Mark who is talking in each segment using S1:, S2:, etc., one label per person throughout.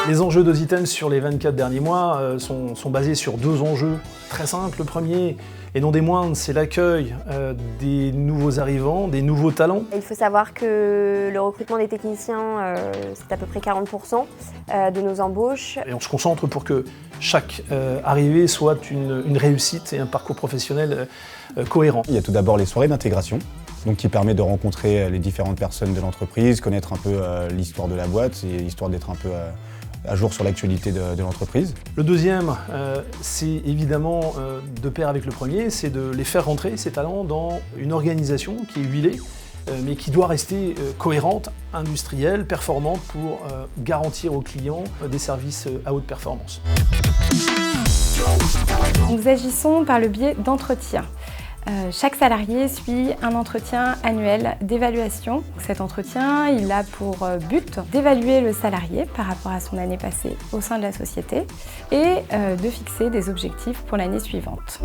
S1: Les enjeux d'Ositem sur les 24 derniers mois sont basés sur deux enjeux très simples. Le premier, et non des moindres, c'est l'accueil des nouveaux arrivants, des nouveaux talents.
S2: Il faut savoir que le recrutement des techniciens, c'est à peu près 40% de nos embauches.
S1: Et on se concentre pour que chaque arrivée soit une réussite et un parcours professionnel cohérent.
S3: Il y a tout d'abord les soirées d'intégration, donc qui permet de rencontrer les différentes personnes de l'entreprise, connaître un peu l'histoire de la boîte, et histoire d'être un peu à jour sur l'actualité de l'entreprise.
S1: Le deuxième, c'est évidemment de pair avec le premier, c'est de les faire rentrer, ces talents, dans une organisation qui est huilée, mais qui doit rester cohérente, industrielle, performante pour garantir aux clients des services à haute performance.
S4: Nous agissons par le biais d'entretiens. Chaque salarié suit un entretien annuel d'évaluation. Cet entretien, il a pour but d'évaluer le salarié par rapport à son année passée au sein de la société et de fixer des objectifs pour l'année suivante.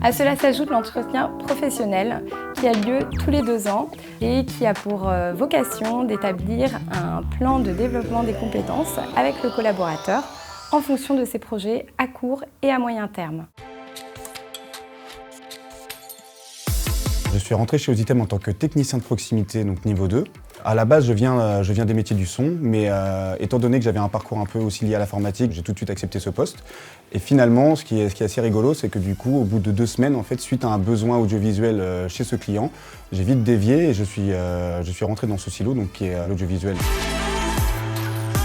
S4: À cela s'ajoute l'entretien professionnel qui a lieu tous les 2 ans et qui a pour vocation d'établir un plan de développement des compétences avec le collaborateur en fonction de ses projets à court et à moyen terme.
S3: Je suis rentré chez Ositem en tant que technicien de proximité, donc niveau 2. À la base, je viens des métiers du son, mais étant donné que j'avais un parcours un peu aussi lié à l'informatique, j'ai tout de suite accepté ce poste. Et finalement, ce qui est assez rigolo, c'est que du coup, au bout de 2 semaines, en fait, suite à un besoin audiovisuel chez ce client, j'ai vite dévié et je suis rentré dans ce silo, donc qui est l'audiovisuel.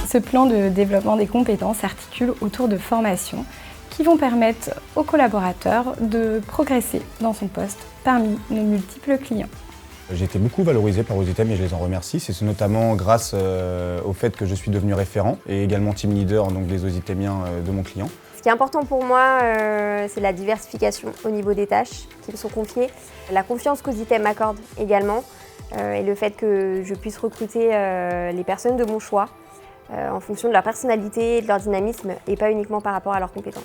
S4: Ce plan de développement des compétences s'articule autour de formations qui vont permettre aux collaborateurs de progresser dans son poste parmi nos multiples clients.
S3: J'ai été beaucoup valorisé par Ositem et je les en remercie. C'est notamment grâce au fait que je suis devenu référent et également team leader donc des Ositemiens de mon client.
S2: Ce qui est important pour moi, c'est la diversification au niveau des tâches qui me sont confiées, la confiance qu'Ositem m'accorde également et le fait que je puisse recruter les personnes de mon choix en fonction de leur personnalité et de leur dynamisme et pas uniquement par rapport à leurs compétences.